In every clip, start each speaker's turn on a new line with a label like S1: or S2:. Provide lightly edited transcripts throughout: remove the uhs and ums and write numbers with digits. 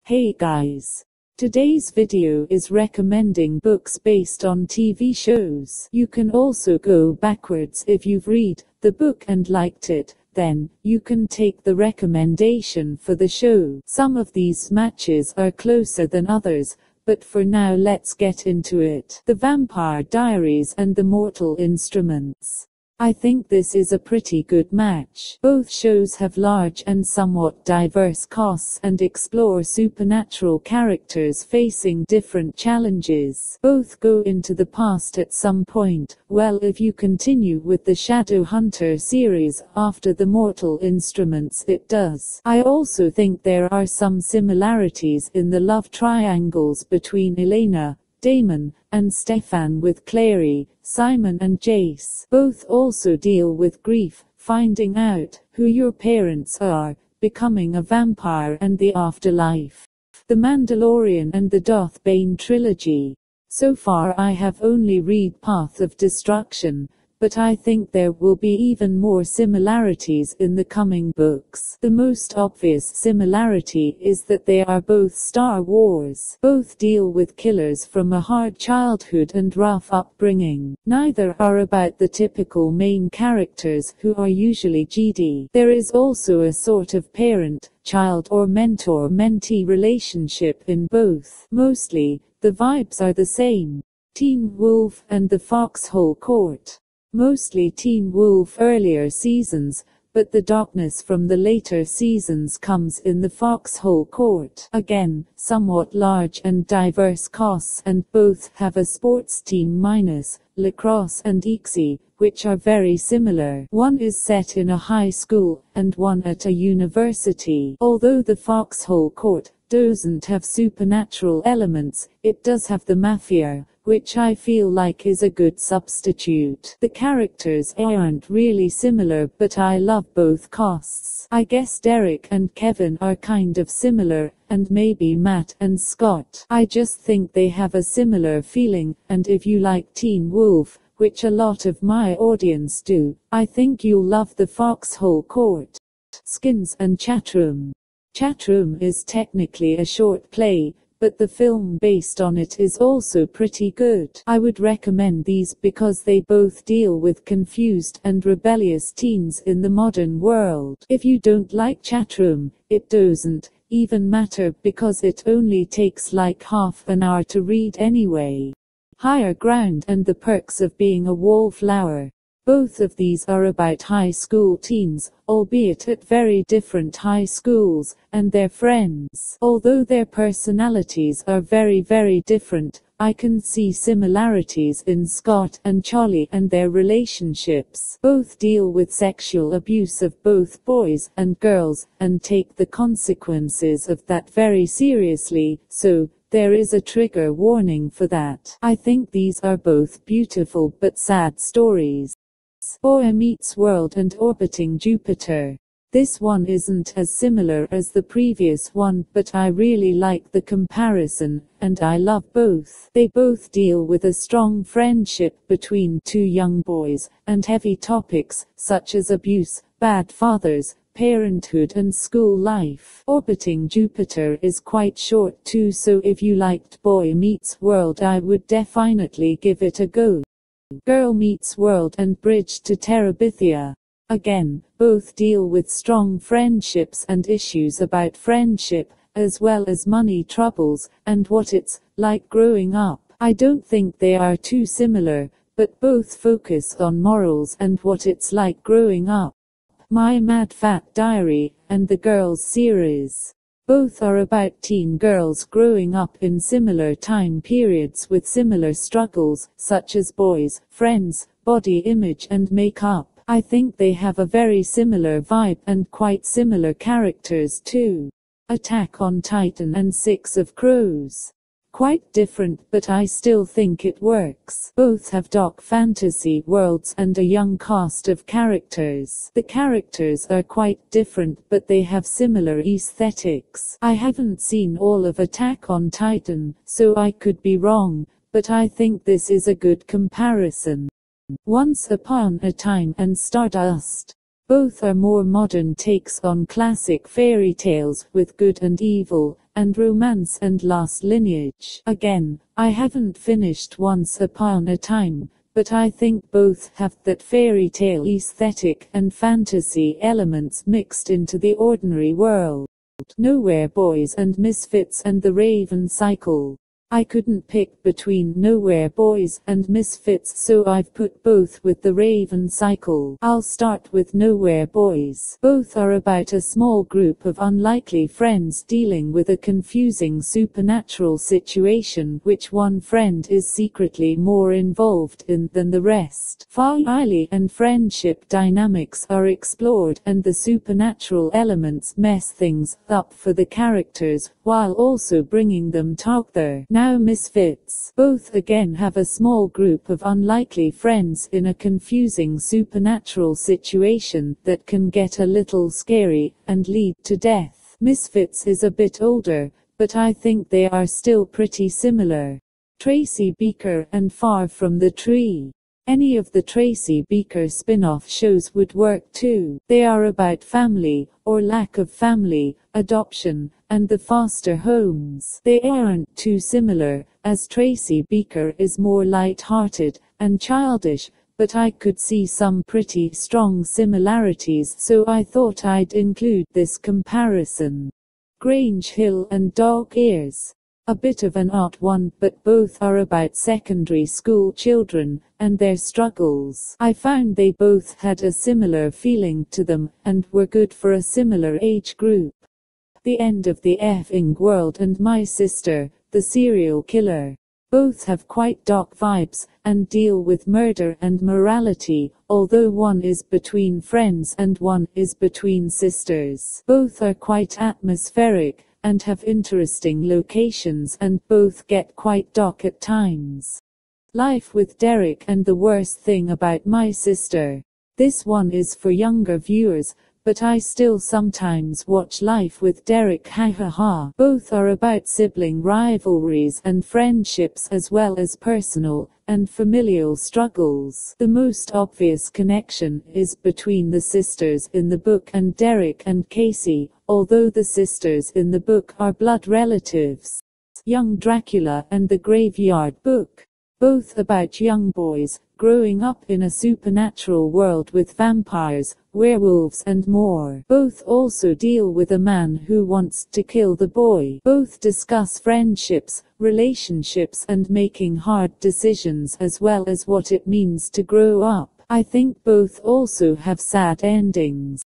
S1: Hey guys! Today's video is recommending books based on TV shows. You can also go backwards if you've read the book and liked it, then you can take the recommendation for the show. Some of these matches are closer than others, but for now let's get into it. The Vampire Diaries and The Mortal Instruments. I think this is a pretty good match. Both shows have large and somewhat diverse casts and explore supernatural characters facing different challenges. Both go into the past at some point. Well, if you continue with the Shadowhunter series after The Mortal Instruments, it does. I also think there are some similarities in the love triangles between Elena, Damon, and Stefan, with Clary, Simon and Jace. Both also deal with grief, finding out who your parents are, becoming a vampire and the afterlife. The Mandalorian and the Darth Bane trilogy. So far I have only read Path of Destruction, but I think there will be even more similarities in the coming books. The most obvious similarity is that they are both Star Wars. Both deal with killers from a hard childhood and rough upbringing. Neither are about the typical main characters who are usually GD. There is also a sort of parent-child or mentor-mentee relationship in both. Mostly, the vibes are the same. Teen Wolf and the Foxhole Court. Mostly Teen Wolf earlier seasons, but the darkness from the later seasons comes in the Foxhole Court. Again, somewhat large and diverse casts, and both have a sports team minus lacrosse and IXI, which are very similar. One is set in a high school, and one at a university. Although the Foxhole Court doesn't have supernatural elements, it does have the mafia, which I feel like is a good substitute. The characters aren't really similar, but I love both casts. I guess Derek and Kevin are kind of similar, and maybe Matt and Scott. I just think they have a similar feeling, and if you like Teen Wolf, which a lot of my audience do, I think you'll love the Foxhole Court. Skins and Chatroom. Chatroom is technically a short play, but the film based on it is also pretty good. I would recommend these because they both deal with confused and rebellious teens in the modern world. If you don't like Chatroom, it doesn't even matter because it only takes like half an hour to read anyway. Higher Ground and the Perks of Being a Wallflower. Both of these are about high school teens, albeit at very different high schools, and their friends. Although their personalities are very different, I can see similarities in Scott and Charlie and their relationships. Both deal with sexual abuse of both boys and girls, and take the consequences of that very seriously, so there is a trigger warning for that. I think these are both beautiful but sad stories. Boy Meets World and Orbiting Jupiter. This one isn't as similar as the previous one, but I really like the comparison, and I love both. They both deal with a strong friendship between two young boys, and heavy topics, such as abuse, bad fathers, parenthood and school life. Orbiting Jupiter is quite short too, so if you liked Boy Meets World I would definitely give it a go. Girl Meets World and Bridge to Terabithia. Again, both deal with strong friendships and issues about friendship, as well as money troubles, and what it's like growing up. I don't think they are too similar, but both focus on morals and what it's like growing up. My Mad Fat Diary, and the Girls series. Both are about teen girls growing up in similar time periods with similar struggles, such as boys, friends, body image and makeup. I think they have a very similar vibe and quite similar characters too. Attack on Titan and Six of Crows. Quite different, but I still think it works. Both have dark fantasy worlds and a young cast of characters. The characters are quite different, but they have similar aesthetics. I haven't seen all of Attack on Titan, so I could be wrong, but I think this is a good comparison. Once Upon a Time and Stardust. Both are more modern takes on classic fairy tales with good and evil, and romance and lost lineage. Again, I haven't finished Once Upon a Time, but I think both have that fairy tale aesthetic and fantasy elements mixed into the ordinary world. Nowhere Boys and Misfits and the Raven Cycle. I couldn't pick between Nowhere Boys and Misfits, so I've put both with the Raven Cycle. I'll start with Nowhere Boys. Both are about a small group of unlikely friends dealing with a confusing supernatural situation which one friend is secretly more involved in than the rest. Family and friendship dynamics are explored, and the supernatural elements mess things up for the characters, while also bringing them together. Now Misfits. Both again have a small group of unlikely friends in a confusing supernatural situation that can get a little scary and lead to death. Misfits is a bit older, but I think they are still pretty similar. Tracy Beaker and Far From the Tree. Any of the Tracy Beaker spin-off shows would work too. They are about family, or lack of family, adoption, and the foster homes. They aren't too similar, as Tracy Beaker is more light-hearted and childish, but I could see some pretty strong similarities, so I thought I'd include this comparison. Grange Hill and Dog Ears. A bit of an odd one, but both are about secondary school children and their struggles. I found they both had a similar feeling to them, and were good for a similar age group. The End of the Effing World and My Sister, the Serial Killer. Both have quite dark vibes, and deal with murder and morality, although one is between friends and one is between sisters. Both are quite atmospheric, and have interesting locations, and both get quite dark at times. Life with Derek and The Worst Thing About My Sister. This one is for younger viewers, but I still sometimes watch Life with Derek. Both are about sibling rivalries and friendships, as well as personal and familial struggles. The most obvious connection is between the sisters in the book and Derek and Casey, although the sisters in the book are blood relatives. Young Dracula and the Graveyard Book. Both about young boys growing up in a supernatural world with vampires, werewolves and more. Both also deal with a man who wants to kill the boy. Both discuss friendships, relationships and making hard decisions, as well as what it means to grow up. I think both also have sad endings.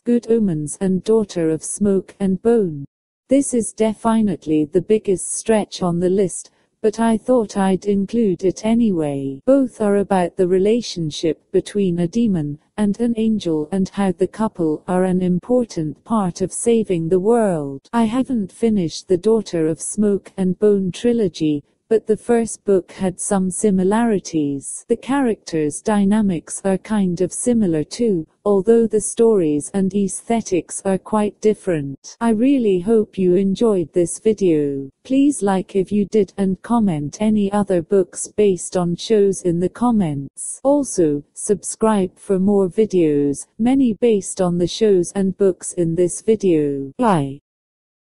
S1: Good Omens and Daughter of Smoke and Bone. This is definitely the biggest stretch on the list, but I thought I'd include it anyway. Both are about the relationship between a demon and an angel, and how the couple are an important part of saving the world. I haven't finished the Daughter of Smoke and Bone trilogy, but the first book had some similarities. The characters' dynamics are kind of similar too, although the stories and aesthetics are quite different. I really hope you enjoyed this video. Please like if you did, and comment any other books based on shows in the comments. Also, subscribe for more videos, many based on the shows and books in this video. Bye.